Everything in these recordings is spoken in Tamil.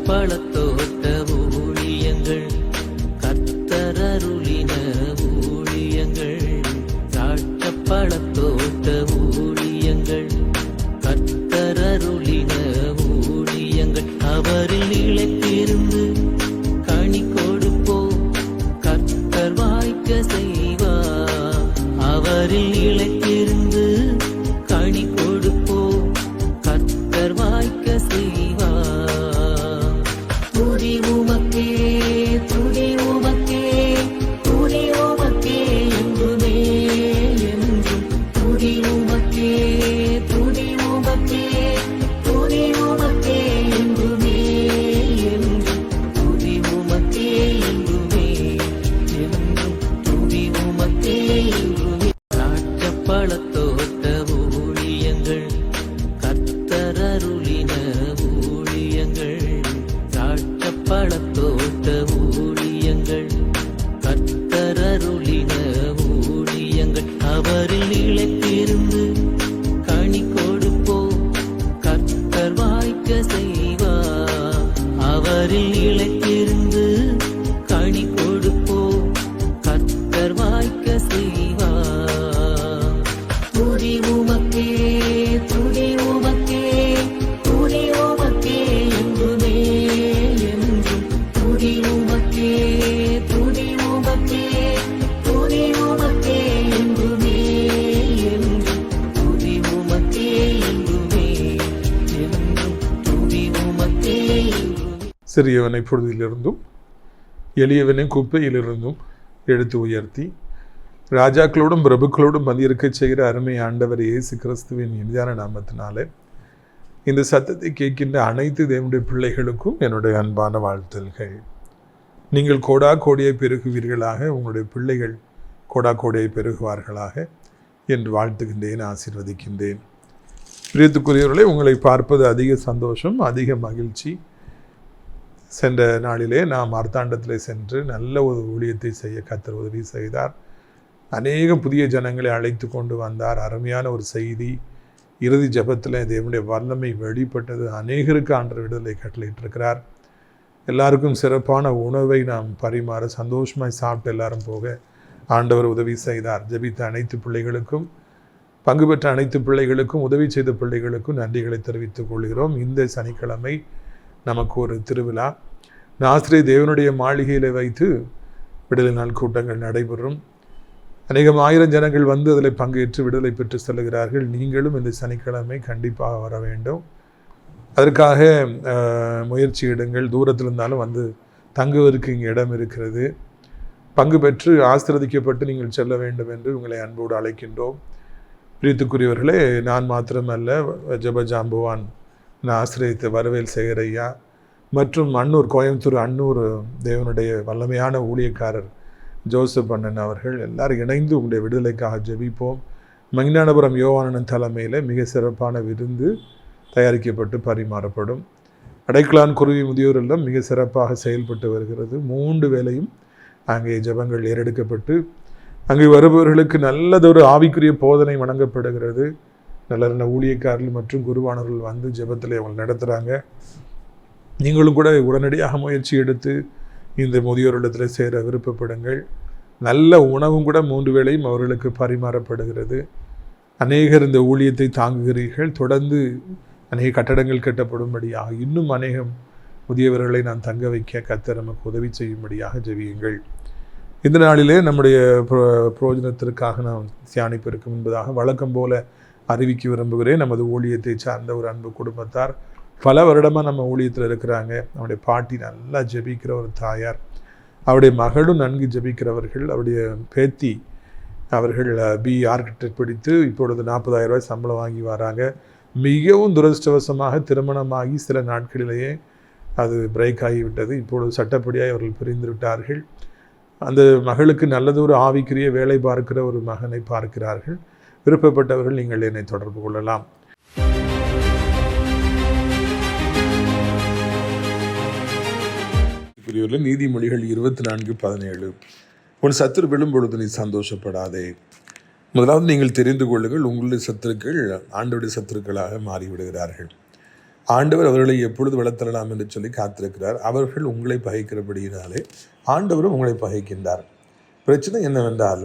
பழத்தோட்ட ஊழியங்கள் கர்த்தரருளின ஊழியங்கள் திராட்சை பழத்தோட்ட ஊழியங்கள் கர்த்தரருளின ஊழியங்கள் அவரில் நிலைத்திருந்து கனி கொடுப்போம் கர்த்தர் வாய்க்க செய்வார் அவரில் நிலைத்திருந்து கனி கொடுப்போம் கர்த்தர் வாய்க்க செய்வார் துதி உமக்கே துதி உமக்கே துதி உமக்கே என்றுமே என்றும் துதி உமக்கே துதி உமக்கே துதி உமக்கே என்றுமே என்றும் துதி உமக்கே என்றுமே என்றும் துதி உமக்கே என்றுமே திராட்சை பழத்தோட்ட ஊழியங்கள் கர்த்தரருளின ஊழியங்கள் திராட்சை பழத்தோட்ட ஊழியங்கள் கர்த்தரருளின ஊழியங்கள் அவரில் நிலைத்திருந்து கனி கொடுப்போம் கர்த்தர் வாய்க்க செய்வார் அவரில் நிலைத்திருந்து கனி கொடுப்போம் கர்த்தர் வாய்க்க செய்வார் துதி உமக்கே துதி உமக்கே துதி உமக்கே என்றுமே என்றும் துதி உமக்கே துதி உமக்கே துதி உமக்கே என்றுமே என்றும் துதி உமக்கே என்றுமே என்றும் துதி உமக்கே என்றுமே. சிறியவனை பொழுதிலிருந்தும் எளியவனை குப்பையிலிருந்தும் எடுத்து உயர்த்தி ராஜாக்களோடும் பிரபுக்களோடும் வந்திருக்கச் செய்கிற அருமை ஆண்டவர் இயேசு கிறிஸ்துவின் இனிதான நாமத்தினாலே இந்த சத்தத்தை கேட்கின்ற அனைத்து தேவனுடைய பிள்ளைகளுக்கும் என்னுடைய அன்பான வாழ்த்தல்கள். நீங்கள் கோடா கோடியை பெருகுவீர்களாக, உங்களுடைய பிள்ளைகள் கோடா கோடியை பெருகுவார்களாக என்று வாழ்த்துகின்றேன், ஆசீர்வதிக்கின்றேன். பிரியத்துக்குரியவர்களே, உங்களை பார்ப்பது அதிக சந்தோஷம், அதிக மகிழ்ச்சி. சென்ற நாளிலே நாம் மார்த்தாண்டத்திலே சென்று நல்ல ஒரு ஊழியத்தை செய்ய கர்த்தர் உதவி செய்தார். அநேக புதிய ஜனங்களை அழைத்து கொண்டு வந்தார். அருமையான ஒரு செய்தி. இறுதி ஜெபத்தில் தேவனுடைய வல்லமை வெளிப்பட்டது. அநேகருக்கு ஆண்டவர் விடுதலை கட்டளையிட்டிருக்கிறார். எல்லாருக்கும் சிறப்பான உணவை நாம் பரிமாற சந்தோஷமாய் சாப்பிட்டு எல்லாரும் போக ஆண்டவர் உதவி செய்தார். ஜெபித்த அனைத்து பிள்ளைகளுக்கும், பங்கு பெற்ற அனைத்து பிள்ளைகளுக்கும், உதவி செய்த பிள்ளைகளுக்கும் நன்றிகளை தெரிவித்துக் கொள்கிறோம். இந்த சனிக்கிழமை நமக்கு ஒரு திருவிழா. நாசிரே தேவனுடைய மாளிகையில் வைத்து விடுதலை நாள் கூட்டங்கள் நடைபெறும். அநேகம் ஆயிரம் ஜனங்கள் வந்து அதில் பங்கேற்று விடுதலை பெற்று செல்கிறார்கள். நீங்களும் இந்த சனிக்கிழமை கண்டிப்பாக வர வேண்டும். அதற்காக முயற்சி எடுங்கள். தூரத்தில் இருந்தாலும் வந்து தங்குவதற்கு இங்கே இடம் இருக்கிறது. பங்கு பெற்று ஆசீர்வதிக்கப்பட்டு நீங்கள் செல்ல வேண்டும் என்று உங்களை அன்போடு அழைக்கின்றோம். பிரியத்துக்குரியவர்களே, நான் மாத்திரமல்ல, ஜெபஜாம்புவான் ஆசிரியத்தை வரவேல் சேகரையா மற்றும் அன்னூர், கோயம்புத்தூர் அன்னூர் தேவனுடைய வல்லமையான ஊழியக்காரர் ஜோசப் அண்ணன் அவர்கள் எல்லாரும் இணைந்து உங்களுடைய விடுதலைக்காக ஜெபிப்போம். மங்கினானபுரம் யோவானன் தலைமையில் மிக சிறப்பான விருந்து தயாரிக்கப்பட்டு பரிமாறப்படும். அடைக்கலான் குருவி முதியோர் இல்லம் மிக சிறப்பாக செயல்பட்டு வருகிறது. 3 வேளையும் அங்கே ஜெபங்கள் ஏறெடுக்கப்பட்டு அங்கே வருபவர்களுக்கு நல்லதொரு ஆவிக்குரிய போதனை வழங்கப்படுகிறது. நல்ல ஊழியக்காரர்கள் மற்றும் குருவானவர்கள் வந்து ஜெபத்தில் அவங்க நடத்துகிறாங்க. நீங்களும் கூட உடனடியாக முயற்சி எடுத்து இந்த முதியோர் இல்லத்தில் சேர விருப்பப்படுங்கள். நல்ல உணவும் கூட 3 வேளையும் அவர்களுக்கு பரிமாறப்படுகிறது. அநேகர் இந்த ஊழியத்தை தாங்குகிறீர்கள். தொடர்ந்து அநேக கட்டடங்கள் கட்டப்படும்படியாக இன்னும் அநேகம் முதியவர்களை நான் தங்க வைக்க கர்த்தர் நமக்கு உதவி செய்யும்படியாக ஜெபியுங்கள். இந்த நாளிலே நம்முடைய பிரயோஜனத்திற்காக நாம் தியானிப்பதற்கு முன்பதாக வழக்கம் போல அறிவிக்க விரும்புகிறேன். நமது ஊழியத்தை சார்ந்த ஒரு அன்பு குடும்பத்தார் பல வருடமாக நம்ம ஊழியத்தில் இருக்கிறாங்க. நம்முடைய பாட்டி நல்லா ஜெபிக்கிற ஒரு தாயார், அவருடைய மகளும் நன்கு ஜெபிக்கிறவர்கள். அவருடைய பேத்தி அவர்கள் BE ஆர்கிடெக்ட் படித்து இப்பொழுது 40,000 ரூபாய் சம்பளம் வாங்கி வராங்க. மிகவும் துரதிருஷ்டவசமாக திருமணமாகி சில நாட்களிலேயே அது பிரேக் ஆகிவிட்டது. இப்பொழுது சட்டப்படியாக அவர்கள் பிரிந்து விட்டார்கள். அந்த மகளுக்கு நல்லதொரு ஆவிக்குரிய வேலை பார்க்கிற ஒரு மகனை பார்க்கிறார்கள். விருப்பப்பட்டவர்கள் நீங்கள் என்னை தொடர்பு கொள்ளலாம். நீதிமொழிகள் 24:17. உன் சத்துரு விழும் பொழுது நீ சந்தோஷப்படாதே. முதலாவது நீங்கள் தெரிந்து கொள்ளுங்கள், உங்களுடைய சத்துருக்கள் ஆண்டவருடைய சத்துருக்களாக மாறிவிடுகிறார்கள். ஆண்டவர் அவர்களை எப்பொழுது வளர்த்தரலாம் என்று சொல்லி காத்திருக்கிறார். அவர்கள் உங்களை பகைக்கிறபடியினாலே ஆண்டவரும் உங்களை பகைக்கின்றார். பிரச்சனை என்னவென்றால்,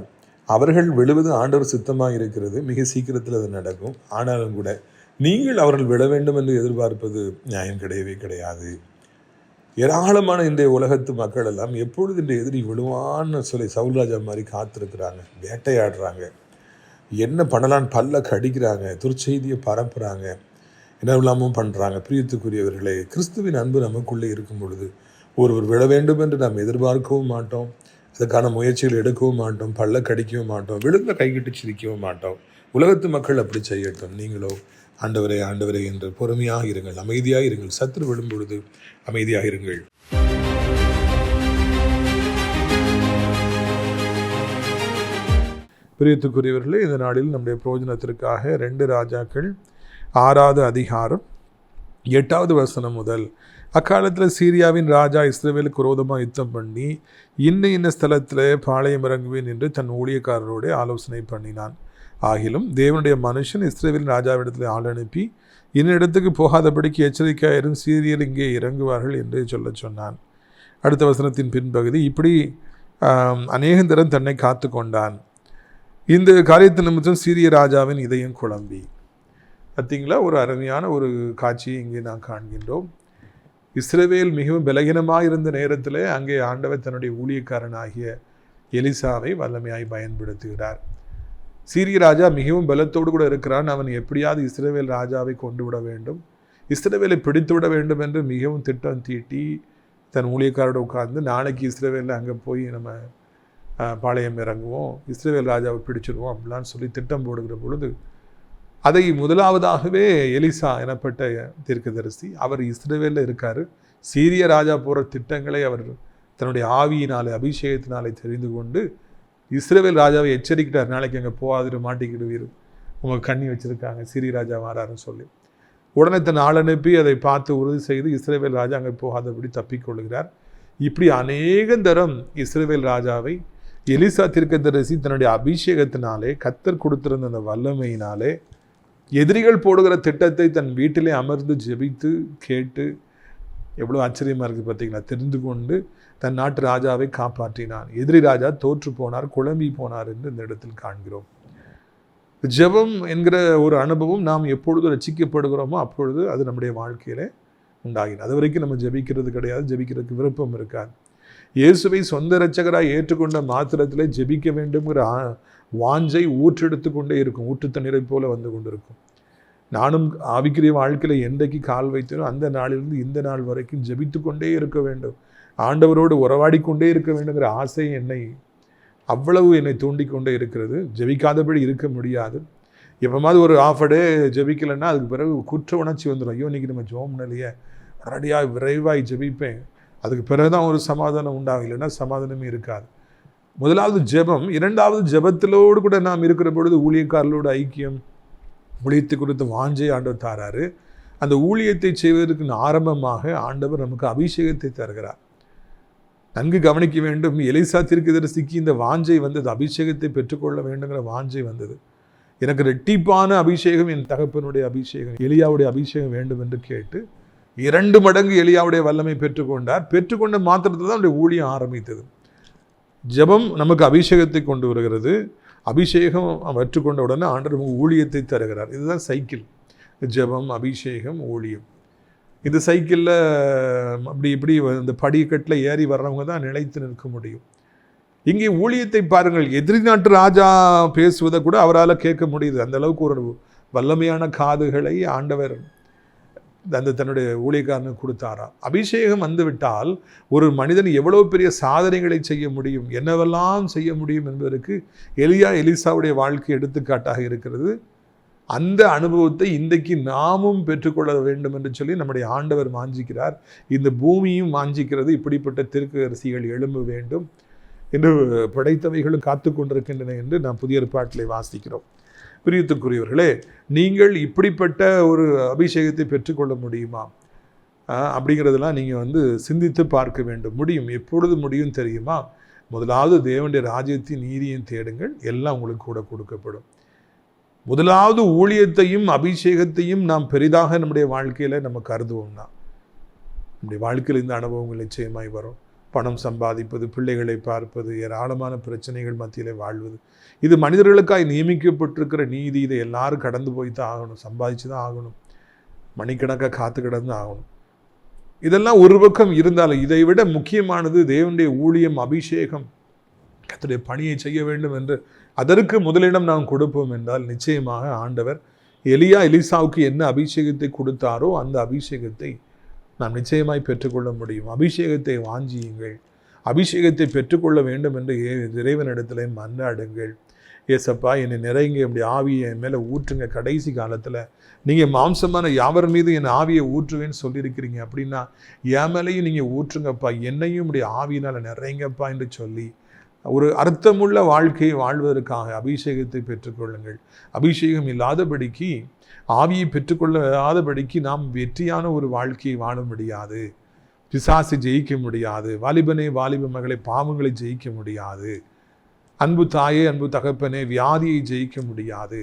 அவர்கள் விழுவது ஆண்டவர் சித்தமாக இருக்கிறது, மிக சீக்கிரத்தில் அது நடக்கும். ஆனாலும் கூட நீங்கள் அவர்கள் விழ வேண்டும் என்று எதிர்பார்ப்பது நியாயம் கிடையவே கிடையாது. ஏராளமான இன்றைய உலகத்து மக்கள் எல்லாம் எப்பொழுது இந்த எதிரி விழுவான்னு சொல்லி சவுல்ராஜா மாதிரி காத்திருக்கிறாங்க, வேட்டையாடுறாங்க, என்ன பண்ணலான்னு பல்ல கடிக்கிறாங்க, துர்ச்செய்தியை பரப்புகிறாங்க, என்ன இல்லாமல் பண்ணுறாங்க. பிரியத்துக்குரியவர்களே, கிறிஸ்துவின் அன்பு நமக்குள்ளே இருக்கும் பொழுது ஒருவர் விழ வேண்டும் என்று நாம் எதிர்பார்க்கவும் மாட்டோம், அதுக்கான முயற்சிகள் எடுக்கவும் மாட்டோம், பல்ல கடிக்கவும் மாட்டோம், விழுந்த கைகிட்டு சிரிக்கவும் மாட்டோம். உலகத்து மக்கள் அப்படி செய்யட்டும், நீங்களோ ஆண்டவரே ஆண்டவரே என்று பொறுமையாக இருங்கள், அமைதியாக இருங்கள். சத்துரு விழும் பொழுது அமைதியாக இருங்கள். பிரியத்துக்குரியவர்களே, இந்த நாளில் நம்முடைய பிரயோஜனத்திற்காக 2 ராஜாக்கள் 6வது அதிகாரம் 8வது வசனம் முதல், அக்காலத்தில் சீரியாவின் ராஜா இஸ்ரவேலுக்கு விரோதமாக யுத்தம் பண்ணி இன்ன ஸ்தலத்தில் பாளையம் இறங்குவேன் என்று தன் ஊழியக்காரரோடு ஆலோசனை பண்ணினான். ஆகிலும் தேவனுடைய மனுஷன் இஸ்ரவேலின் ராஜாவிடத்தில் ஆள் அனுப்பி இன்னிடத்துக்கு போகாதபடிக்கு எச்சரிக்கையாயிரும், சீரியர் இங்கே இறங்குவார்கள் என்று சொன்னான். அடுத்த வசனத்தின் பின்பகுதி, இப்படி அநேகந்தரம் தன்னை காத்து கொண்டான். இந்த காரியத்தின் நிமித்தம் சீரிய ராஜாவின் இதயம் குழம்பி. பார்த்தீங்களா, ஒரு அருமையான ஒரு காட்சியை இங்கே நாம் காண்கின்றோம். இஸ்ரவேல் மிகவும் பலகீனமாக இருந்த நேரத்தில் அங்கே ஆண்டவர் தன்னுடைய ஊழியக்காரனாகிய எலிசாவை வல்லமையாய் பயன்படுத்துகிறார். சீரிய ராஜா மிகவும் பலத்தோடு கூட இருக்கிறான். அவன் எப்படியாவது இஸ்ரவேல் ராஜாவை கொண்டு விட வேண்டும், இஸ்ரவேலை பிடித்து விட வேண்டும் என்று மிகவும் திட்டம் தீட்டி தன் ஊழியக்காரோடு உட்கார்ந்து, நாளைக்கு இஸ்ரவேலில் அங்கே போய் நம்ம பாளையம் இறங்குவோம், இஸ்ரவேல் ராஜாவை பிடிச்சிருவோம் அப்படிலாம் சொல்லி திட்டம் போடுகிற பொழுது, அதை முதலாவதாகவே எலிசா எனப்பட்ட தீர்க்கதரிசி, அவர் இஸ்ரவேலில் இருக்கார், சீரிய ராஜா போகிற திட்டங்களை அவர் தன்னுடைய ஆவியினாலே அபிஷேகத்தினாலே தெரிந்து கொண்டு இஸ்ரவேல் ராஜாவை எச்சரிக்கிறார், நாளைக்கு அங்கே போகாதிரு, மாட்டிக்கிடுவீர், உங்கள் கண்ணி வச்சுருக்காங்க, சீரிய ராஜா வராருன்னு சொல்லி. உடனே தன் ஆள் அனுப்பி அதை பார்த்து உறுதி செய்து இஸ்ரவேல் ராஜா அங்கே போகாதபடி தப்பிக்கொள்கிறார். இப்படி அநேகந்தரம் இஸ்ரவேல் ராஜாவை எலிசா தீர்க்கதரிசி தன்னுடைய அபிஷேகத்தினாலே, கர்த்தர் கொடுத்திருந்த அந்த வல்லமையினாலே, எதிரிகள் போடுகிற திட்டத்தை தன் வீட்டிலே அமர்ந்து ஜெபித்து கேட்டு, எவ்வளோ ஆச்சரியமாக இருக்குது பார்த்தீங்களா, தெரிந்து கொண்டு தன் நாட்டு ராஜாவை காப்பாற்றினான். எதிரி ராஜா தோற்று போனார், குழம்பி போனார் என்று இந்த இடத்தில் காண்கிறோம். ஜெபம் என்கிற ஒரு அனுபவம் நாம் எப்பொழுது ரட்சிக்கப்படுகிறோமோ அப்பொழுது அது நம்முடைய வாழ்க்கையிலே உண்டாகின. அது வரைக்கும் நம்ம ஜெபிக்கிறது கிடையாது, ஜெபிக்கிறதுக்கு விருப்பம் இருக்காது. இயேசுவை சொந்த இரட்சகராக ஏற்றுக்கொண்ட மாத்திரத்திலே ஜெபிக்க வேண்டும்ங்கிற வாஞ்சை ஊற்றெடுத்து கொண்டே இருக்கும், ஊற்று தண்ணீரை போல வந்து கொண்டிருக்கும். நானும் ஆவிக்குரிய வாழ்க்கையில் என்றைக்கு கால் வைத்தனோ அந்த நாளிலிருந்து இந்த நாள் வரைக்கும் ஜெபித்து கொண்டே இருக்க வேண்டும், ஆண்டவரோடு உறவாடி கொண்டே இருக்க வேண்டுங்கிற ஆசை அவ்வளவு என்னை தூண்டிக்கொண்டே இருக்கிறது. ஜெபிக்காதபடி இருக்க முடியாது. எப்போமாவது ஒரு ஆஃப் டே ஜெபிக்கலைன்னா அதுக்கு பிறகு குற்ற உணர்ச்சி வந்துடும். ஐயோ, இன்றைக்கி நம்ம ஜோம் நிலையே ரெடியாக விரைவாய் ஜெபிப்பேன், அதுக்கு பிறகுதான் ஒரு சமாதானம் உண்டாகும், இல்லைன்னா சமாதானமே இருக்காது. முதலாவது ஜெபம். இரண்டாவது, ஜெபத்திலோடு கூட நாம் இருக்கிற பொழுது ஊழியக்காரர்களோடு ஐக்கியம், ஊழியத்தை குறித்து வாஞ்சை ஆண்டவர் தாராரு. அந்த ஊழியத்தை செய்வதற்கு ஆரம்பமாக ஆண்டவர் நமக்கு அபிஷேகத்தை தருகிறார். நன்கு கவனிக்க வேண்டும். எலிசா தீர்க்கதரிசிக்கு இந்த வாஞ்சை வந்தது, அபிஷேகத்தை பெற்றுக்கொள்ள வேண்டுங்கிற வாஞ்சை வந்தது. எனக்கு ரெட்டிப்பான அபிஷேகம், என் தகப்பனுடைய அபிஷேகம், எலியாவுடைய அபிஷேகம் வேண்டும் என்று கேட்டு 2 மடங்கு எலியாவுடைய வல்லமை பெற்றுக்கொண்டார். பெற்றுக்கொண்ட மாத்திரத்தில் தான் அவருடைய ஊழியம் ஆரம்பித்தது. ஜெபம் நமக்கு அபிஷேகத்தை கொண்டு வருகிறது. அபிஷேகம் பெற்றுக்கொண்ட உடனே ஆண்டவர் நமக்கு ஊழியத்தை தருகிறார். இதுதான் சைக்கிள். ஜெபம், அபிஷேகம், ஊழியம். இந்த சைக்கிளில் அப்படி இப்படி இந்த படிக்கட்டில் ஏறி வர்றவங்க தான் நிலைத்து நிற்க முடியும். இங்கே ஊழியத்தை பாருங்கள். எதிரி நாட்டு ராஜா பேசுவதை கூட அவரால் கேட்க முடியுது. அந்த அளவுக்கு ஒரு வல்லமையான காதுகளை ஆண்டவர் தன்னுடைய ஊழியக்காரனுக்கு கொடுத்தாரா. அபிஷேகம் வந்துவிட்டால் ஒரு மனிதன் எவ்வளோ பெரிய சாதனைகளை செய்ய முடியும், என்னவெல்லாம் செய்ய முடியும் என்பதற்கு எலிசாவுடைய வாழ்க்கை எடுத்துக்காட்டாக இருக்கிறது. அந்த அனுபவத்தை இன்றைக்கு நாமும் பெற்றுக்கொள்ள வேண்டும் என்று சொல்லி நம்முடைய ஆண்டவர் வாஞ்சிக்கிறார். இந்த பூமியும் வாஞ்சிக்கிறது. இப்படிப்பட்ட தீர்க்கதரிசிகள் எழும்ப வேண்டும் என்று படைத்தவைகளும் காத்து கொண்டிருக்கின்றன என்று நாம் புதிய ஏற்பாட்டிலே வாசிக்கிறோம். பிரியத்துக்குரியவர்களே, நீங்கள் இப்படிப்பட்ட ஒரு அபிஷேகத்தை பெற்றுக்கொள்ள முடியுமா அப்படிங்கிறதெல்லாம் நீங்கள் சிந்தித்து பார்க்க வேண்டும். முடியும். எப்பொழுது முடியும் தெரியுமா? முதலாவது தேவனுடைய ராஜ்யத்தின் நீதியை தேடுங்கள், எல்லாம் உங்களுக்கு கூட கொடுக்கப்படும். முதலாவது ஊழியத்தையும் அபிஷேகத்தையும் நாம் பெரிதாக நம்முடைய வாழ்க்கையில் நம்ம கருதுவோம்னா நம்முடைய வாழ்க்கையில் இந்த அனுபவங்கள் நிச்சயமாய் வரும். பணம் சம்பாதிப்பது, பிள்ளைகளை பார்ப்பது, ஏராளமான பிரச்சனைகள் மத்தியில் வாழ்வது, இது மனிதர்களுக்காய் நியமிக்கப்பட்டிருக்கிற நீதி. இதை எல்லாரும் கடந்து போய் தான் ஆகணும், சம்பாதிச்சு தான் ஆகணும், மணிக்கணக்காக காத்து கிடந்து ஆகணும். இதெல்லாம் ஒரு பக்கம் இருந்தாலும் இதை விட முக்கியமானது தேவனுடைய ஊழியம், அபிஷேகம், கர்த்தருடைய பணியை செய்ய வேண்டும் என்று அதற்கு முதலிடம் நாம் கொடுப்போம் என்றால் நிச்சயமாக ஆண்டவர் எலிசாவுக்கு என்ன அபிஷேகத்தை கொடுத்தாரோ அந்த அபிஷேகத்தை நாம் நிச்சயமாய் பெற்றுக்கொள்ள முடியும். அபிஷேகத்தை வாஞ்சியுங்கள், அபிஷேகத்தை பெற்றுக்கொள்ள வேண்டும் என்று இறைவனிடத்தில் மன்றாடுங்கள். ஏசப்பா என்னை நிறைங்க, இப்படி ஆவியை என் மேலே ஊற்றுங்க. கடைசி காலத்தில் நீங்கள் மாம்சமான யாவர் மீது என் ஆவியை ஊற்றுவேன்னு சொல்லியிருக்கிறீங்க, அப்படின்னா என் மேலேயும் நீங்கள் ஊற்றுங்கப்பா, என்னையும் இப்படி ஆவியினால் நிறைங்கப்பா என்று சொல்லி ஒரு அர்த்தமுள்ள வாழ்க்கையை வாழ்வதற்காக அபிஷேகத்தை பெற்றுக்கொள்ளுங்கள். அபிஷேகம் இல்லாதபடிக்கு, ஆவியை பெற்றுக்கொள்ளாதபடிக்கு நாம் வெற்றியான ஒரு வாழ்க்கையை வாழ முடியாது. பிசாசை ஜெயிக்க முடியாது. வாலிபனே, வாலிப மகளை, பாவங்களை ஜெயிக்க முடியாது. அன்பு தாயே, அன்பு தகப்பனே, வியாதியை ஜெயிக்க முடியாது.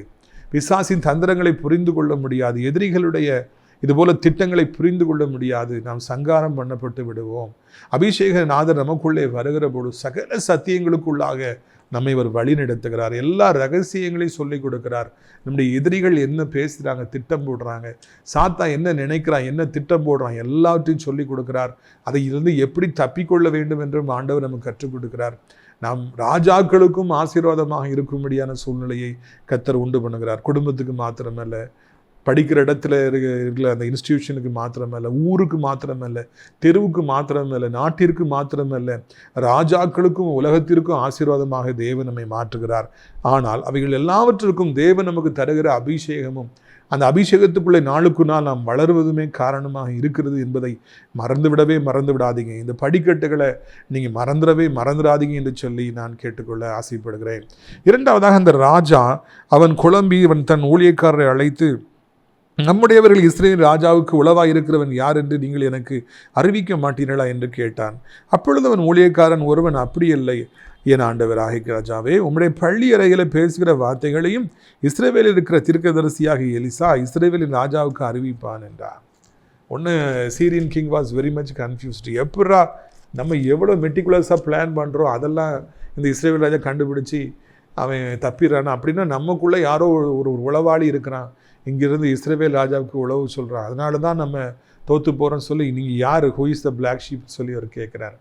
பிசாசின் தந்திரங்களை புரிந்து கொள்ள முடியாது. எதிரிகளுடைய இதுபோல திட்டங்களை புரிந்து கொள்ள முடியாது. நாம் சங்காரம் பண்ணப்பட்டு விடுவோம். அபிஷேக நாதர் நமக்குள்ளே வருகிற போது சகல சத்தியங்களுக்குள்ளாக நம்மை இவர் வழி நடத்துகிறார். எல்லா ரகசியங்களையும் சொல்லிக் கொடுக்கிறார். நம்முடைய எதிரிகள் என்ன பேசுகிறாங்க, திட்டம் போடுறாங்க, சாத்தா என்ன நினைக்கிறான், என்ன திட்டம் போடுறான், எல்லாவற்றையும் சொல்லிக் கொடுக்கிறார். அதை இருந்து எப்படி தப்பிக்கொள்ள வேண்டும் என்றும் ஆண்டவர் நமக்கு கற்றுக் கொடுக்கிறார். நாம் ராஜாக்களுக்கும் ஆசீர்வாதமாக இருக்கும்படியான சூழ்நிலையை கர்த்தர் உண்டு பண்ணுகிறார். குடும்பத்துக்கு மாத்திரமல்ல, படிக்கிற இடத்துல இருக்கிற அந்த இன்ஸ்டிடியூஷனுக்கு மாத்திரமல்ல, ஊருக்கு மாத்திரமல்ல, தெருவுக்கு மாத்திரமல்ல, நாட்டிற்கு மாத்திரமல்ல, ராஜாக்களுக்கும் உலகத்திற்கும் ஆசீர்வாதமாக தேவன் நம்மை மாற்றுகிறார். ஆனால் அவைகள் எல்லாவற்றிற்கும் தேவன் நமக்கு தருகிற அபிஷேகமும் அந்த அபிஷேகத்துக்குள்ளே நாளுக்கு நாள் நாம் வளருவதுமே காரணமாக இருக்கிறது என்பதை மறந்து விடாதீங்க. இந்த படிக்கட்டுகளை நீங்கள் மறந்துடாதீங்க என்று சொல்லி நான் கேட்டுக்கொள்ள ஆசைப்படுகிறேன். இரண்டாவதாக, அந்த ராஜா அவன் குழம்பி தன் ஊழியக்காரரை அழைத்து, நம்முடையவர்கள் இஸ்ரேல் ராஜாவுக்கு உளவாக இருக்கிறவன் யார் என்று நீங்கள் எனக்கு அறிவிக்க மாட்டீர்களா என்று கேட்டான். அப்பொழுது அவன் ஊழியக்காரன் ஒருவன், அப்படியில்லை என் ஆண்டவராகிய ராஜாவே, உம்முடைய பள்ளி அறையில் பேசுகிற வார்த்தைகளையும் இஸ்ரவேலில் இருக்கிற தீர்க்கதரிசியாக எலிசா இஸ்ரவேலின் ராஜாவுக்கு அறிவிப்பான் என்றார். ஒன்று, Syrian king was very much confused. எப்படா நம்ம எவ்வளோ மெட்டிகுலஸாக பிளான் பண்ணுறோம், அதெல்லாம் இந்த இஸ்ரவேல் ராஜா கண்டுபிடிச்சி அவன் தப்பிடுறானா? அப்படின்னா நமக்குள்ளே யாரோ ஒரு உளவாளி இருக்கிறான், இங்கிருந்து இஸ்ரவேல் ராஜாவுக்கு உளவு சொல்கிறான், அதனால தான் நம்ம தோற்று போகிறோன்னு சொல்லி, நீங்கள் யார், who is the black sheep சொல்லி அவர் கேட்குறாரு.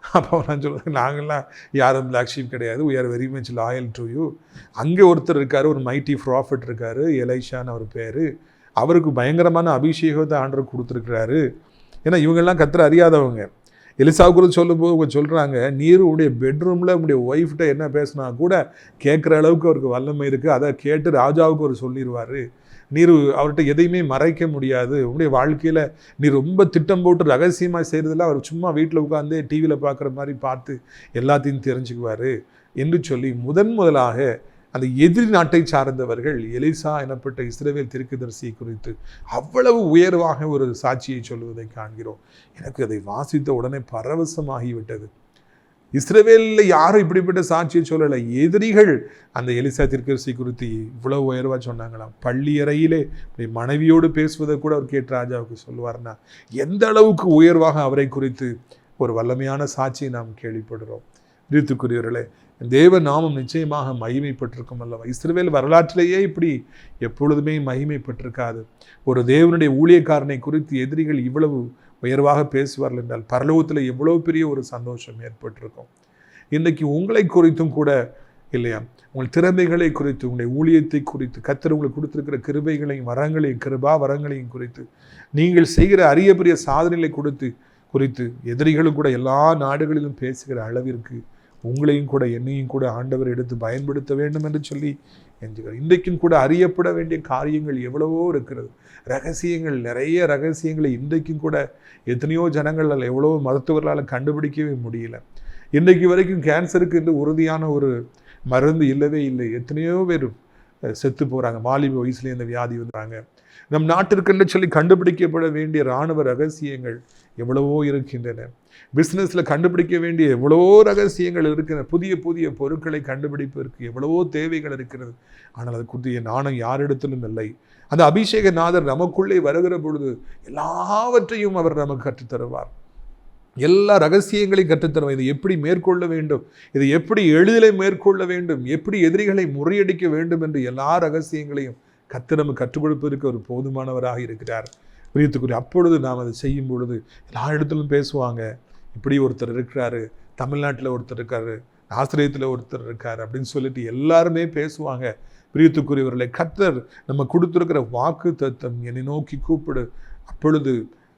அப்போ நான் சொல்கிறேன், நாங்கள்லாம் யாரும் பிளாக் ஷீப் கிடையாது, we are very much loyal to you. அங்கே ஒருத்தர் இருக்கார், ஒரு மைட்டி ப்ராஃபிட் இருக்கார், எலைஷான்னு அவர் பேர். அவருக்கு பயங்கரமான அபிஷேகத்தை ஆண்டவர் கொடுத்துருக்கிறாரு. ஏன்னா இவங்கெல்லாம் கர்த்தரை அறியாதவங்க. எலிசா குறித்து சொல்லும்போது அவங்க சொல்கிறாங்க, நீர் உடைய பெட்ரூமில் உடைய ஒய்ஃப்கிட்ட என்ன பேசினா கூட கேட்குற அளவுக்கு அவருக்கு வல்லமை இருக்குது. அதை கேட்டு ராஜாவுக்கு அவர் சொல்லிடுவார். நீர் அவர்கிட்ட எதையுமே மறைக்க முடியாது. உங்களுடைய வாழ்க்கையில் நீ ரொம்ப திட்டம் போட்டு ரகசியமாக செய்கிறதில்ல, அவர் சும்மா வீட்டில் உட்காந்து டிவியில் பார்க்குற மாதிரி பார்த்து எல்லாத்தையும் தெரிஞ்சுக்குவார் என்று சொல்லி முதலாக அந்த எதிரி நாட்டை சார்ந்தவர்கள் எலிசா எனப்பட்ட இஸ்ரவேல் தீர்க்கதரிசியை குறித்து அவ்வளவு உயர்வாக ஒரு சாட்சியை சொல்லுவதை காண்கிறோம். எனக்கு அதை வாசித்த உடனே பரவசமாகிவிட்டது. இஸ்ரவேலில் யாரும் இப்படிப்பட்ட சாட்சியை சொல்லலை. எதிரிகள் அந்த எலிசா தீர்க்கதரிசி குறித்து இவ்வளவு உயர்வாக சொன்னாங்களாம். பள்ளி அறையிலே மனைவியோடு பேசுவதை கூட அவர் கேட்டு ராஜாவுக்கு சொல்லுவார்னா எந்த அளவுக்கு உயர்வாக அவரை குறித்து ஒரு வல்லமையான சாட்சியை நாம் கேள்விப்படுகிறோம். பிரியத்துக்குரியவர்களே, தேவ நாமம் நிச்சயமாக மகிமைப்பட்டிருக்கும் அல்லவா? இஸ்ரவேல் வரலாற்றிலேயே இப்படி எப்பொழுதுமே மகிமைப்பட்டிருக்காது. ஒரு தேவனுடைய ஊழியக்காரனை குறித்து எதிரிகள் இவ்வளவு உயர்வாக பேசுவார்கள் என்றால் பரலோகத்தில் எவ்வளோ பெரிய ஒரு சந்தோஷம் ஏற்பட்டிருக்கும். இன்றைக்கு உங்களை குறித்தும் கூட இல்லையா, உங்கள் திறமைகளை குறித்து, உங்களுடைய ஊழியத்தை குறித்து, கர்த்தர் உங்களுக்கு கொடுத்திருக்கிற கிருபைகளையும் வரங்களையும், கிருபா வரங்களையும் குறித்து, நீங்கள் செய்கிற அரிய பெரிய சாதனைகளை குறித்து எதிரிகளும் கூட எல்லா நாடுகளிலும் பேசுகிற அளவிற்கு உங்களையும் கூட என்னையும் கூட ஆண்டவர் எடுத்து பயன்படுத்த வேண்டும் என்று சொல்லி என்கிறார். இன்றைக்கும் கூட அறியப்பட வேண்டிய காரியங்கள் எவ்வளவோ இருக்கிறது. ரகசியங்கள், நிறைய ரகசியங்களை இன்றைக்கும் கூட எத்தனையோ ஜனங்களால், எவ்வளவோ மருத்துவர்களால் கண்டுபிடிக்கவே முடியல. இன்றைக்கு வரைக்கும் கேன்சருக்கு என்று உறுதியான ஒரு மருந்து இல்லவே இல்லை. எத்தனையோ பேர் செத்து போகிறாங்க. வாலிப வயசுலேயே இந்த வியாதி வந்துடுறாங்க. நம் நாட்டிற்கென்று சொல்லி கண்டுபிடிக்கப்பட வேண்டிய இராணுவ ரகசியங்கள் எவ்வளவோ இருக்கின்றன. பிஸ்னஸில் கண்டுபிடிக்க வேண்டிய எவ்வளவோ ரகசியங்கள் இருக்கின்றன. புதிய புதிய பொருட்களை கண்டுபிடிப்பதற்கு எவ்வளவோ தேவைகள் இருக்கிறது. ஆனால் அதுக்குரிய ஞானம் யாரிடத்திலும் இல்லை. அந்த அபிஷேகநாதர் நமக்குள்ளே வருகிற பொழுது எல்லாவற்றையும் அவர் நமக்கு கற்றுத்தருவார். எல்லா ரகசியங்களையும் கற்றுத்தருவார். இதை எப்படி மேற்கொள்ள வேண்டும், இதை எப்படி எளிதிலே மேற்கொள்ள வேண்டும், எப்படி எதிரிகளை முறியடிக்க வேண்டும் என்று எல்லா ரகசியங்களையும் கர்த்தர் நமக்கு கற்றுக் கொடுப்பதற்கு ஒரு போதுமானவராக இருக்கிறார். பிரியத்துக்குரிய அப்பொழுது நாம் அதை செய்யும் பொழுது எல்லா இடத்திலும் பேசுவாங்க, இப்படி ஒருத்தர் இருக்கிறாரு, தமிழ்நாட்டில் ஒருத்தர் இருக்காரு, ஆசிரியத்தில் ஒருத்தர் இருக்கார் அப்படின்னு சொல்லிட்டு எல்லாருமே பேசுவாங்க. பிரியத்துக்குரியவர்களை கர்த்தர் நம்ம கொடுத்துருக்கிற வாக்கு தத்தம், என்னை நோக்கி கூப்பிடு, அப்பொழுது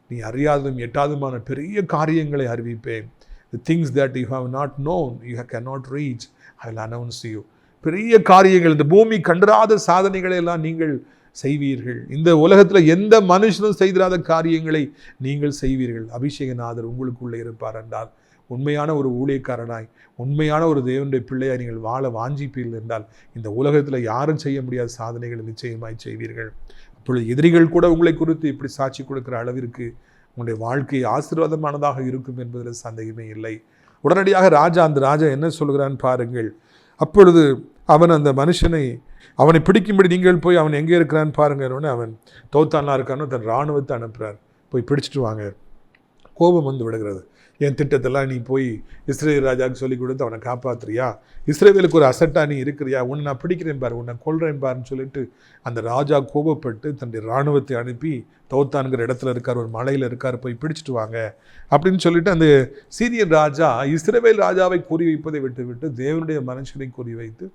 நீ அறியாததும் எட்டாதுமான பெரிய காரியங்களை அறிவிப்பேன். The things that you have not known, you cannot reach, I will announce you. பெரிய காரியங்கள், இந்த பூமி கண்டராத சாதனைகளை எல்லாம் நீங்கள் செய்வீர்கள். இந்த உலகத்தில் எந்த மனுஷனும் செய்திராத காரியங்களை நீங்கள் செய்வீர்கள். அபிஷேகநாதர் உங்களுக்குள்ளே இருப்பார் என்றால், உண்மையான ஒரு ஊழியக்காரனாய், உண்மையான ஒரு தேவனுடைய பிள்ளையாய் நீங்கள் வாழ வாஞ்சிப்பீர்கள் என்றால், இந்த உலகத்தில் யாரும் செய்ய முடியாத சாதனைகளை நிச்சயமாய் செய்வீர்கள். அப்பொழுது எதிரிகள் கூட உங்களை குறித்து இப்படி சாட்சி கொடுக்கிற அளவிற்கு உங்களுடைய வாழ்க்கை ஆசீர்வாதமானதாக இருக்கும் என்பதில் சந்தேகமே இல்லை. உடனடியாக அந்த ராஜா என்ன சொல்கிறான்னு பாருங்கள். அப்பொழுது அவன் அந்த மனுஷனை, அவனை பிடிக்கும்படி நீங்கள் போய் அவன் எங்கே இருக்கிறான்னு பாருங்கன்னு, அவன் தோத்தான்லாம் இருக்கான்னு தன் இராணுவத்தை அனுப்புகிறார். போய் பிடிச்சிட்டு வாங்க. கோபம் வந்து விடுகிறது. என் திட்டத்தெல்லாம் நீ போய் இஸ்ரேல் ராஜாவுக்கு சொல்லி கொடுத்து அவனை காப்பாற்றுறியா, இஸ்ரேவேலுக்கு ஒரு அசட்டா நீ இருக்கிறியா, உன்னை நான் பிடிக்கிறேன் பாரு, உன்னை கொல்றேன் பாருன்னு சொல்லிட்டு அந்த ராஜா கோபப்பட்டு தன்னுடைய இராணுவத்தை அனுப்பி தோத்தான்கிற இடத்துல இருக்கார், ஒரு மலையில் இருக்கார், போய் பிடிச்சிட்டு வாங்க அப்படின்னு சொல்லிட்டு அந்த சீரியன் ராஜா இஸ்ரவேல் ராஜாவை குறிவைப்பதை விட்டு தேவனுடைய மனுஷனை குறிவைத்து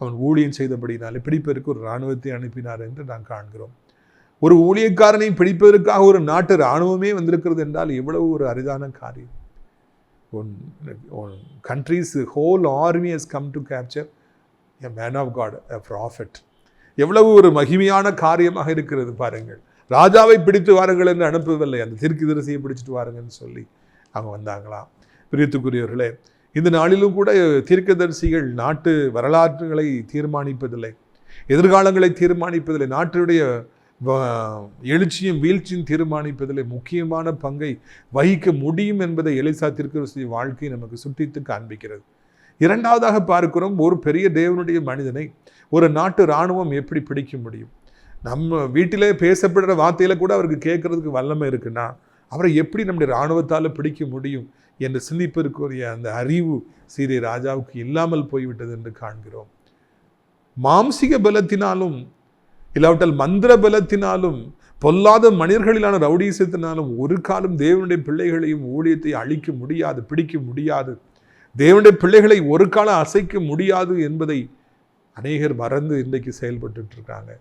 அவன் ஊழியம் செய்தபடினாலே பிடிப்பதற்கு ஒரு இராணுவத்தை அனுப்பினார் என்று நான் காண்கிறோம். ஒரு ஊழியக்காரனை பிடிப்பதற்காக ஒரு நாட்டு இராணுவமே வந்திருக்கிறது என்றால் எவ்வளவு ஒரு அரிதான காரியம். country's whole army has come to capture a man of God, a prophet. எவ்வளவு ஒரு மகிமையான காரியமாக இருக்கிறது பாருங்கள். ராஜாவை பிடித்து வாருங்கள் என்று அனுப்பவில்லை, அந்த தீர்க்கதரிசியை பிடிச்சிட்டு வாருங்கன்னு சொல்லி அவங்க வந்தாங்களாம். பிரியத்துக்குரியவர்களே, இந்த நாளிலும் கூட தீர்க்கதரிசிகள் நாட்டு வரலாற்றுகளை தீர்மானிப்பதில்லை, எதிர்காலங்களை தீர்மானிப்பதில்லை, நாட்டுடைய எழுச்சியும் வீழ்ச்சியும் தீர்மானிப்பதில் முக்கியமான பங்கை வகிக்க முடியும் என்பதை எலிசா தீர்க்கதரிசி வாழ்க்கை நமக்கு சுட்டித்து காண்பிக்கிறது. இரண்டாவதாக பார்க்கிறோம், ஒரு பெரிய தேவனுடைய மனிதனை ஒரு நாட்டு இராணுவம் எப்படி பிடிக்க முடியும்? நம்ம வீட்டிலே பேசப்படுற வார்த்தையில கூட அவருக்கு கேட்கறதுக்கு வல்லமை இருக்குன்னா அவரை எப்படி நம்முடைய இராணுவத்தால் பிடிக்க முடியும் என்று சிந்திப்பதற்குரிய அந்த அறிவு சீரிய ராஜாவுக்கு இல்லாமல் போய்விட்டது என்று காண்கிறோம். மாம்சிக பலத்தினாலும் இல்லாவிட்டால் மந்திர பலத்தினாலும் பொல்லாத மனிதர்களிலான ரவுடீசத்தினாலும் ஒரு காலம் தேவனுடைய பிள்ளைகளையும் ஊழியத்தை அழிக்க முடியாது, பிடிக்க முடியாது. தேவனுடைய பிள்ளைகளை ஒரு காலம் அசைக்க முடியாது என்பதை அநேகர் மறந்து இன்றைக்கு செயல்பட்டு இருக்காங்க.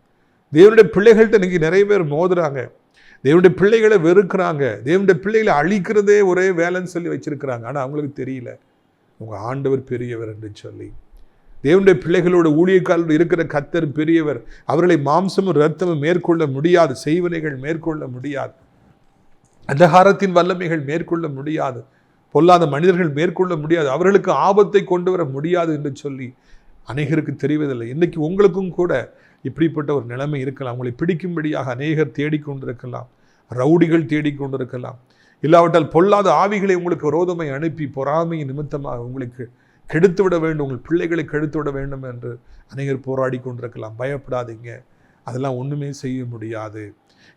தேவனுடைய பிள்ளைகள்கிட்ட இன்னைக்கு நிறைய பேர் மோதுறாங்க, தேவனுடைய பிள்ளைகளை வெறுக்கிறாங்க, தேவனுடைய பிள்ளைகளை அழிக்கிறதே ஒரே வேலைன்னு சொல்லி வச்சிருக்கிறாங்க. ஆனால் அவங்களுக்கு தெரியல உங்க ஆண்டவர் பெரியவர் என்று சொல்லி. தேவனுடைய பிள்ளைகளோட ஊழியக்காரர்கள் இருக்கிற கர்த்தர் பெரியவர். அவர்களை மாம்சமும் இரத்தமும் மேற்கொள்ள முடியாது, செய்வனைகள் மேற்கொள்ள முடியாது, அந்தகாரத்தின் வல்லமைகள் மேற்கொள்ள முடியாது, பொல்லாத மனிதர்கள் மேற்கொள்ள முடியாது, அவர்களுக்கு ஆபத்தை கொண்டு வர முடியாது என்று சொல்லி அநேகருக்கு தெரிவதில்லை. இன்னைக்கு உங்களுக்கும் கூட இப்படிப்பட்ட ஒரு நிலைமை இருக்கலாம். உங்களை பிடிக்கும்படியாக அநேகர் தேடிக்கொண்டிருக்கலாம், ரவுடிகள் தேடிக்கொண்டிருக்கலாம், இல்லாவிட்டால் பொல்லாத ஆவிகளை உங்களுக்கு விரோதமை அனுப்பி பொறாமை நிமித்தமாக உங்களுக்கு கெடுத்து விட வேண்டும், உங்கள் பிள்ளைகளை கெடுத்து விட வேண்டும் என்று அநேகர் போராடி கொண்டிருக்கலாம். பயப்படாதீங்க, அதெல்லாம் ஒன்றுமே செய்ய முடியாது.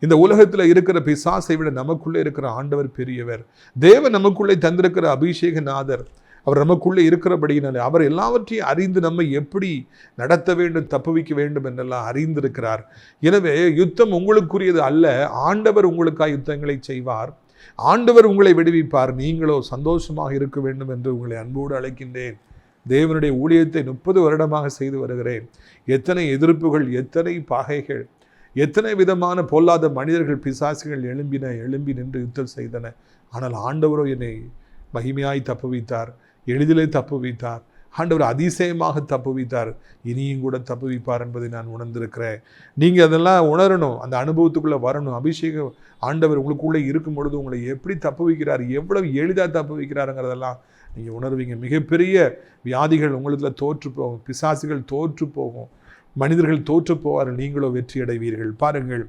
இந்த உலகத்தில் இருக்கிற பிசாசை விட நமக்குள்ளே இருக்கிற ஆண்டவர் பெரியவர். தேவன் நமக்குள்ளே தந்திருக்கிற அபிஷேகநாதர் அவர் நமக்குள்ளே இருக்கிறபடியினாலே அவர் எல்லாவற்றையும் அறிந்து நம்மை எப்படி நடத்த வேண்டும், தப்புவிக்க வேண்டும் என்றெல்லாம் அறிந்திருக்கிறார். எனவே யுத்தம் உங்களுக்குரியது அல்ல, ஆண்டவர் உங்களுக்காக யுத்தங்களை செய்வார், ஆண்டவர் உங்களை விடுவிப்பார். நீங்களோ சந்தோஷமாக இருக்க வேண்டும் என்று உங்களை அன்போடு அழைக்கின்றேன். தேவனுடைய ஊழியத்தை 30 வருடமாக செய்து வருகிறேன். எத்தனை எதிர்ப்புகள், எத்தனை பாகைகள், எத்தனை விதமான பொல்லாத மனிதர்கள் பிசாசுகள் எழும்பி நின்று யுத்தம் செய்தன. ஆனால் ஆண்டவரோ என்னை மகிமையாய் தப்புவித்தார், எளிதிலே தப்புவித்தார். ஆண்டவர் அதிசயமாக தப்புவித்தார், இனியும் கூட தப்புவிப்பார் என்பதை நான் உணர்ந்திருக்கிறேன். நீங்கள் அதெல்லாம் உணரணும், அந்த அனுபவத்துக்குள்ளே வரணும். அபிஷேகம் ஆண்டவர் உங்களுக்குள்ளே இருக்கும் பொழுது உங்களை எப்படி தப்புவிக்கிறார், எவ்வளவு எளிதாக தப்புவிக்கிறாருங்கிறதெல்லாம் நீங்கள் உணர்வீங்க. மிகப்பெரிய வியாதிகள் உங்களுக்கு தோற்று போகும், பிசாசுகள் தோற்று போகும், மனிதர்கள் தோற்று போவார்கள், நீங்களோ வெற்றி அடைவீர்கள். பாருங்கள்,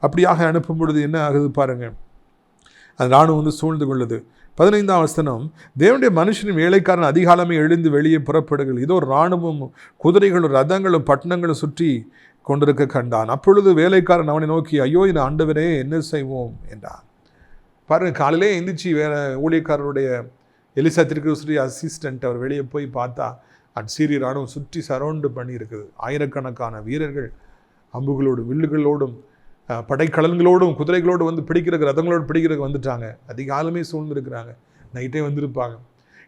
அப்படியாக அனுப்பும் பொழுது என்ன ஆகுது பாருங்கள். அந்த இராணுவம் சூழ்ந்து கொள்ளுது. 15ஆம் வசனம், தேவனுடைய மனுஷனின் வேலைக்காரன் அதிகாலமே எழுந்து வெளியே புறப்படுகள். இதோ இராணுவம் குதிரைகளும் ரதங்களும் பட்டணங்களும் சுற்றி கொண்டிருக்க கண்டான். அப்பொழுது வேலைக்காரன் அவனை நோக்கி, ஐயோ இந்த ஆண்டவரே என்ன செய்வோம் என்றான். பாருங்கள், காலையிலே எந்திரிச்சு வேற ஊழியக்காரருடைய எலிசா தீர்க்கதரிசி அசிஸ்டன்ட் அவர் வெளியே போய் பார்த்தா சீரிய இராணுவம் சுற்றி சரௌண்டு பண்ணி இருக்குது. ஆயிரக்கணக்கான வீரர்கள் அம்புகளோடும் வில்லுகளோடும் படைக்கலன்களோடும் குதிரைகளோடு வந்து பிடிக்கிறதுக்கு ரதங்களோடு பிடிக்கிறதுக்கு வந்துட்டாங்க. அதிகாலமே சூழ்ந்திருக்கிறாங்க, நைட்டே வந்திருப்பாங்க.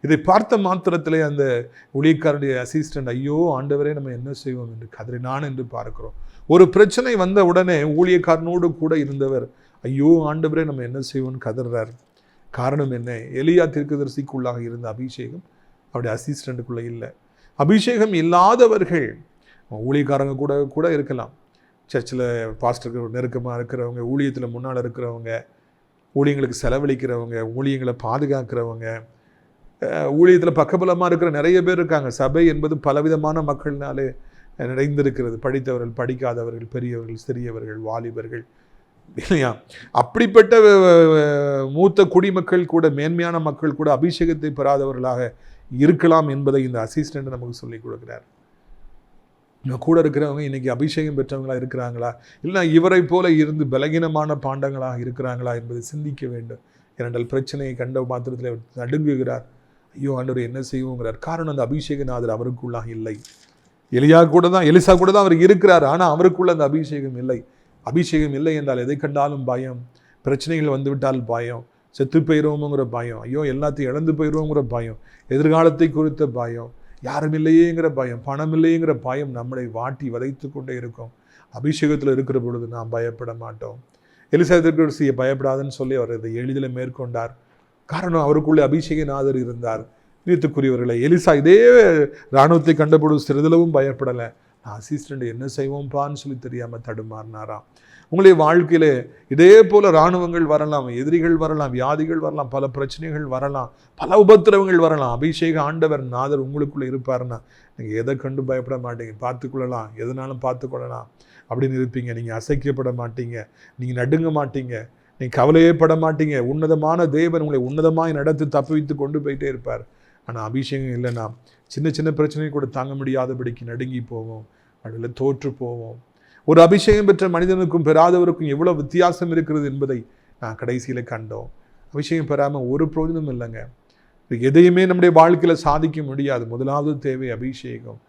இதை பார்த்த மாத்திரத்திலே அந்த ஊழியக்காரருடைய அசிஸ்டன்ட், ஐயோ ஆண்டவரே நம்ம என்ன செய்வோம் என்று கதறினான் என்று பார்க்கிறோம். ஒரு பிரச்சனை வந்த உடனே ஊழியக்காரனோடு கூட இருந்தவர், ஐயோ ஆண்டவரே நம்ம என்ன செய்வோம்னு கதறார். காரணம் என்ன? எலியா தீர்க்கதரிசிக்குள்ளாக இருந்த அபிஷேகம் அவருடைய அசிஸ்டண்ட்டுக்குள்ளே இல்லை. அபிஷேகம் இல்லாதவர்கள் ஊழியக்காரங்க கூட இருக்கலாம், சர்ச்சில் பாஸ்டருக்கு நெருக்கமாக இருக்கிறவங்க, ஊழியத்தில் முன்னால் இருக்கிறவங்க, ஊழியங்களுக்கு செலவழிக்கிறவங்க, ஊழியங்களை பாதுகாக்கிறவங்க, ஊழியத்தில் பக்கபலமாக இருக்கிற நிறைய பேர் இருக்காங்க. சபை என்பது பலவிதமான மக்கள்னாலே நிறைந்திருக்கிறது. படித்தவர்கள், படிக்காதவர்கள், பெரியவர்கள், சிறியவர்கள், வாலிபர்கள், இல்லையா? அப்படிப்பட்ட மூத்த குடிமக்கள் கூட, மேன்மையான மக்கள் கூட அபிஷேகத்தை பெறாதவர்களாக இருக்கலாம் என்பதை இந்த அசிஸ்டண்ட் நமக்கு சொல்லிக் கொடுக்கிறார். கூட இருக்கிறவங்க இன்னைக்கு அபிஷேகம் பெற்றவங்களா இருக்கிறாங்களா, இல்லை இவரை போல இருந்து பலகீனமான பாண்டங்களாக இருக்கிறாங்களா என்பதை சிந்திக்க வேண்டும். இரண்டால் பிரச்சனையை கண்ட மாத்திரத்தில் நடுங்குகிறார். ஐயோ ஆண்டவர் என்ன செய்வோங்கிறார். காரணம், அந்த அபிஷேகநாதர் அவருக்குள்ளாக இல்லை. எலிசா கூட தான் அவர் இருக்கிறார், ஆனால் அவருக்குள்ள அந்த அபிஷேகம் இல்லை. அபிஷேகம் இல்லை என்றால் எதை கண்டாலும் பயம், பிரச்சனைகள் வந்துவிட்டால் பயம், செத்து போயிடுவோங்கிற பயம், ஐயோ எல்லாத்தையும் இழந்து போயிடுவோங்கிற பயம், எதிர்காலத்தை குறித்த பயம், யாரும் இல்லையேங்கிற பயம், பணம் இல்லையேங்கிற பயம் நம்மளை வாட்டி வதைத்து கொண்டே இருக்கும். அபிஷேகத்தில் இருக்கிற பொழுது நாம் பயப்பட மாட்டோம். எலிசா தீர்க்கதரிசியை பயப்படாதுன்னு சொல்லி அவர் இதை எளிதில் மேற்கொண்டார். காரணம், அவருக்குள்ளே அபிஷேகநாதர் இருந்தார். நீத்துக்குரியவர்களை, எலிசா இதே இராணுவத்தை கண்டபொழுது சிறிதளவும் பயப்படலை. நான் அசிஸ்டண்ட் என்ன செய்வோம்ப்பான்னு சொல்லி தெரியாமல் தடுமாறினாராம். உங்களுடைய வாழ்க்கையிலே இதே போல இராணுவங்கள் வரலாம், எதிரிகள் வரலாம், வியாதிகள் வரலாம், பல பிரச்சனைகள் வரலாம், பல உபத்திரவங்கள் வரலாம். அபிஷேக ஆண்டவர் நாதர் உங்களுக்குள்ளே இருப்பாருன்னா நீங்கள் எதை கண்டு பயப்பட மாட்டீங்க, பார்த்துக்கொள்ளலாம், எதனாலும் பார்த்துக்கொள்ளலாம் அப்படின்னு இருப்பீங்க. நீங்கள் அசைக்கப்பட மாட்டீங்க, நீங்கள் நடுங்க மாட்டீங்க, நீங்கள் கவலையே பட மாட்டீங்க. உன்னதமான தேவன் உங்களை உன்னதமாய் நடத்தி தப்புவித்து கொண்டு போயிட்டே இருப்பார். ஆனால் அபிஷேகம் இல்லைன்னா சின்ன சின்ன பிரச்சனை கூட தாங்க முடியாதபடிக்கு நடுங்கி போவோம், அதில் தோற்று போவோம். ஒரு அபிஷேகம் பெற்ற மனிதனுக்கும் பெறாதவருக்கும் எவ்வளோ வித்தியாசம் இருக்கிறது என்பதை நான் கடைசியில் கண்டோம். அபிஷேகம் பெறாமல் ஒரு பிரயோஜனம் இல்லைங்க. எதையுமே நம்முடைய வாழ்க்கையில் சாதிக்க முடியாது. முதலாவது தேவை அபிஷேகம்.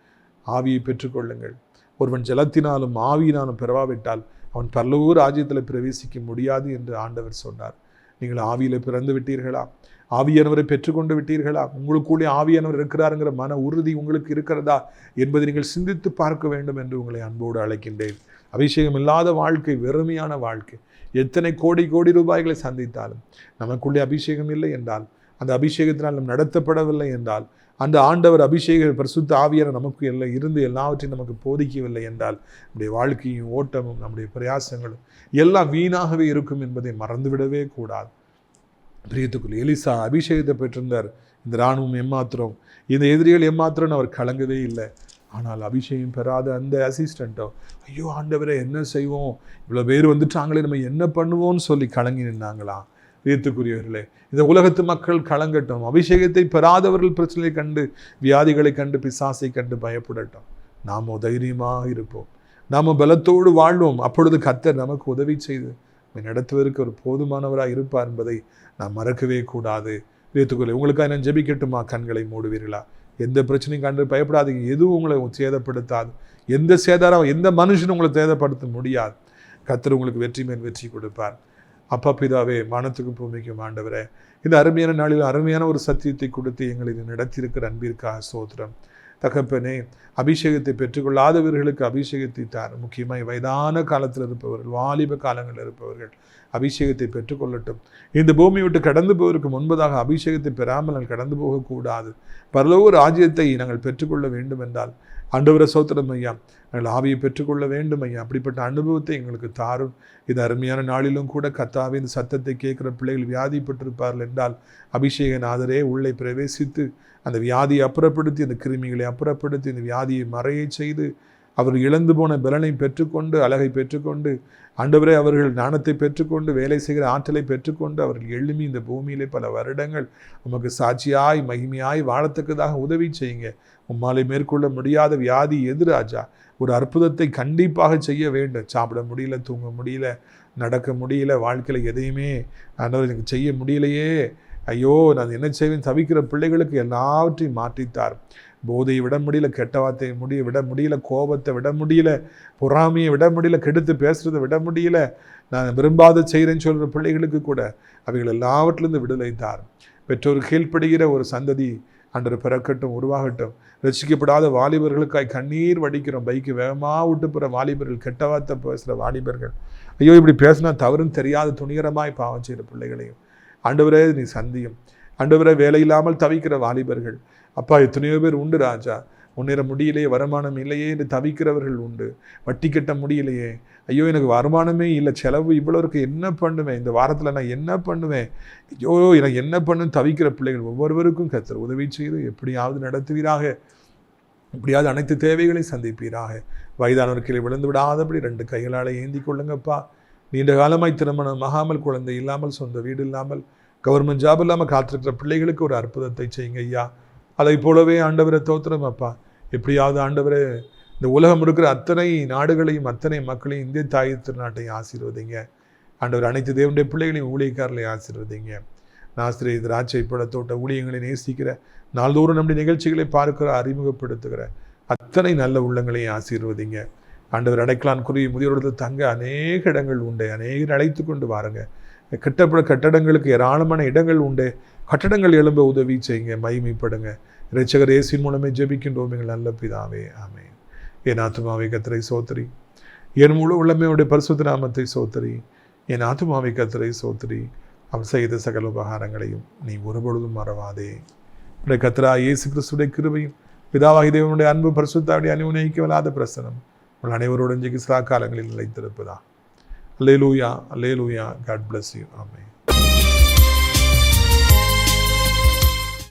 ஆவியை பெற்றுக்கொள்ளுங்கள். ஒருவன் ஜலத்தினாலும் ஆவியினாலும் பெறவாவிட்டால் அவன் பரலோக ராஜ்யத்தில் பிரவேசிக்க முடியாது என்று ஆண்டவர் சொன்னார். நீங்கள் ஆவியில் பிறந்து விட்டீர்களா? ஆவியானவரை பெற்றுக்கொண்டு விட்டீர்களா? உங்களுக்குள்ளே ஆவியானவர் இருக்கிறாருங்கிற மன உறுதி உங்களுக்கு இருக்கிறதா என்பதை நீங்கள் சிந்தித்து பார்க்க வேண்டும் என்று உங்களை அன்போடு அழைக்கின்றேன். அபிஷேகம் இல்லாத வாழ்க்கை வெறுமையான வாழ்க்கை. எத்தனை கோடி கோடி ரூபாய்களை சந்தித்தாலும் நமக்குள்ளே அபிஷேகம் இல்லை என்றால், அந்த அபிஷேகத்தினால் நம் நடத்தப்படவில்லை என்றால், அந்த ஆண்டவர் அபிஷேக பரிசுத்த ஆவியான நமக்கு எல்லாம் இருந்து எல்லாவற்றையும் நமக்கு போதிக்கவில்லை என்றால், நம்முடைய வாழ்க்கையும் ஓட்டமும் நம்முடைய பிரயாசங்களும் எல்லாம் வீணாகவே இருக்கும் என்பதை மறந்துவிடவே கூடாது. பிரியத்துக்குள் எலிசா அபிஷேகத்தை பெற்றிருந்தார். இந்த இராணுவம் ஏமாத்திரம், இந்த எதிரிகள் ஏமாத்திரம்னு அவர் கலங்கவே இல்லை. ஆனால் அபிஷேகம் பெறாத அந்த அசிஸ்டண்ட்டோ, ஐயோ ஆண்டவரே என்ன செய்வோம், இவ்வளோ பேர் வந்துட்டாங்களே, நம்ம என்ன பண்ணுவோம்னு சொல்லி கலங்கி நின்னாங்களாம். பிரியத்துக்குரியவர்களே, இந்த உலகத்து மக்கள் கலங்கட்டும். அபிஷேகத்தை பெறாதவர்கள் பிரச்சனையை கண்டு, வியாதிகளை கண்டு, பிசாசை கண்டு பயப்படட்டும். நாம தைரியமாக இருப்போம், நாம பலத்தோடு வாழ்வோம். அப்பொழுது கர்த்தர் நமக்கு உதவி செய்து நடத்துவதற்கு ஒரு போதுமானவராக இருப்பார் என்பதை நாம் மறக்கவே கூடாது. பிரியத்துக்குள்ளே, உங்களுக்காக நான் ஜெபிக்கட்டுமா? கண்களை மூடுவீர்களா? எந்த பிரச்சனையும் கண்டு பயப்படாதீங்க. எதுவும் உங்களை சேதப்படுத்தாது. எந்த சேதாரம், எந்த மனுஷனும் உங்களை சேதப்படுத்த முடியாது. கர்த்தர் உங்களுக்கு வெற்றி மேல் வெற்றி கொடுப்பார். அப்பா பிதாவே, வானத்துக்கும் பூமிக்கும் ஆண்டவரே, இந்த அருமையான நாளில் அருமையான ஒரு சத்தியத்தை கொடுத்து எங்களை நடத்தியிருக்கிற அன்பிற்காக ஸ்தோத்திரம். தகப்பனே, அபிஷேகத்தை பெற்றுக்கொள்ளாதவர்களுக்கு அபிஷேகத்தை தார். முக்கியமாக வயதான காலத்தில் இருப்பவர்கள், வாலிப காலங்களில் இருப்பவர்கள் அபிஷேகத்தை பெற்றுக்கொள்ளட்டும். இந்த பூமி விட்டு கடந்து போவதற்கு முன்பதாக அபிஷேகத்தை பெறாமல் நாங்கள் கடந்து போகக்கூடாது. பரலோக ராஜ்யத்தை நாங்கள் பெற்றுக்கொள்ள வேண்டும் என்றால், ஆண்டவரே ஸ்தோத்திரம் ஐயா, நாங்கள் ஆவியை பெற்றுக்கொள்ள வேண்டும் ஐயா. அப்படிப்பட்ட அனுபவத்தை எங்களுக்கு தாரும். இது அருமையான நாளிலும் கூட கர்த்தாவே, இந்த சத்தத்தை கேட்குற பிள்ளைகள் வியாதிப்பட்டிருப்பார்கள் என்றால், அபிஷேகநாதரே உள்ளே பிரவேசித்து அந்த வியாதியை அப்புறப்படுத்தி, அந்த கிருமிகளை அப்புறப்படுத்தி, இந்த வியாதியை மறைய செய்து அவர் இழந்து போன பலனை பெற்றுக்கொண்டு, அழகை பெற்றுக்கொண்டு, ஆண்டவரே அவர்கள் ஞானத்தை பெற்றுக்கொண்டு, வேலை செய்கிற ஆற்றலை பெற்றுக்கொண்டு, அவர்கள் எழுமி இந்த பூமியிலே பல வருடங்கள் உமக்கு சாட்சியாய் மகிமையாய் வாழத்தக்கதாக உதவி செய்யுங்க. உம்மாலை மேற்கொள்ள முடியாத வியாதி எது ராஜா? ஒரு அற்புதத்தை கண்டிப்பாக செய்ய வேண்டும். சாப்பிட முடியல, தூங்க முடியல, நடக்க முடியல, வாழ்க்கையில் எதையுமே ஆண்டவர் எனக்கு செய்ய முடியலையே, ஐயோ நான் என்ன செய்வேன் தவிக்கிற பிள்ளைகளுக்கு எல்லாவற்றையும் மாற்றித்தார். போதையை விட முடியல, கெட்ட வார்த்தையை விட முடியல, கோபத்தை விட முடியல, பொறாமையை விட முடியல, கெடுத்து பேசுறதை விட முடியல, நான் விரும்பாத செய்கிறேன்னு சொல்கிற பிள்ளைகளுக்கு கூட அவைகள் எல்லாவற்றிலிருந்து விடுதலை தார். பெற்றோர் கீழ்ப்படுகிற ஒரு சந்ததி ஆண்டவர் பிறக்கட்டும், உருவாகட்டும். ரசிக்கப்படாத வாலிபர்களுக்காய் கண்ணீர் வடிக்கிறோம். பைக்கு வேகமாக விட்டு போகிற வாலிபர்கள், கெட்ட வார்த்தை பேசுகிற வாலிபர்கள், ஐயோ இப்படி பேசினா தவறுன்னு தெரியாத துணிகரமாய் பாவம் செய்கிற பிள்ளைகளையும் ஆண்டவரே நீ சந்தியும். ஆண்டவரே வேலை இல்லாமல் தவிக்கிற வாலிபர்கள், அப்பா எத்தனையோ பேர் உண்டு ராஜா, முன்னேற முடியலையே, வருமானம் இல்லையே என்று தவிக்கிறவர்கள் உண்டு. வட்டி கட்ட முடியலையே, ஐயோ எனக்கு வருமானமே இல்லை, செலவு இவ்வளோ இருக்கு, என்ன பண்ணுவேன், இந்த வாரத்தில் நான் என்ன பண்ணுவேன், ஐயோ எனக்கு என்ன பண்ணுன்னு தவிக்கிற பிள்ளைகள் ஒவ்வொருவருக்கும் கர்த்தர் உதவி செய்து எப்படியாவது நடத்துவீராக, எப்படியாவது அனைத்து தேவைகளையும் சந்திப்பீராக. வயதானவர் கீழே விழுந்து விடாதபடி 2 கைகளால் ஏந்தி கொள்ளுங்கப்பா. நீண்ட காலமாய் திருமணம் ஆகாமல், குழந்தை இல்லாமல், சொந்த வீடு இல்லாமல், கவர்மெண்ட் ஜாப் இல்லாமல் காத்திருக்கிற பிள்ளைகளுக்கு ஒரு அற்புதத்தை செய்யுங்க ஐயா. அதை போலவே ஆண்டவரை தோத்திரம் அப்பா. எப்படியாவது ஆண்டவரை இந்த உலகம் இருக்கிற அத்தனை நாடுகளையும் அத்தனை மக்களையும் இந்திய தாய் திருநாட்டையும் ஆசீர்வதிங்க ஆண்டவர். அனைத்து தேவனுடைய பிள்ளைகளையும் ஊழியக்காரர்களையும் ஆசீர்வதிங்க. நாசிரியர் திராட்சை பழத்தோட்ட ஊழியங்களை நேசிக்கிற, நாள்தோறும் நம்முடைய நிகழ்ச்சிகளை பார்க்கிற, அறிமுகப்படுத்துகிற அத்தனை நல்ல உள்ளங்களையும் ஆசீர்வதிங்க ஆண்டவர். அடைக்கலான் குருவி முதியோர்கள் தங்க அநேக இடங்கள் உண்டு, அநேகர் அழைத்து கொண்டு வாருங்க. கட்டடங்களுக்கு ஏராளமான இடங்கள் உண்டு, கட்டடங்கள் எழும்ப உதவி செய்யுங்க, மகிமைப்படுங்க. இரட்சகர் இயேசுவின் மூலமே ஜெபிக்கின்றோம் எங்கள் நல்ல பிதாவே, ஆமென். என் ஆத்துமாவை கர்த்தரை சோத்திரி, என் முழு உள்ளமையுடைய பரிசுத்த நாமத்தை சோத்திரி. என் ஆத்துமாவை கர்த்தரை சோத்திரி, அவர் செய்த சகல உபகாரங்களையும் நீ ஒருபொழுதும் மறவாதே. கர்த்தரா இயேசு கிறிஸ்துடைய கிருபையும் பிதாவாகிய தேவனுடைய அன்பு பரிசுத்தாவுடைய அனுநயிக்கவல்லாத பிரசனம் உங்கள் அனைவரோடு சதா காலங்களில் நிலைத்திருப்பதா. அல்லேலூயா, அல்லேலூயா. God bless you. Amen.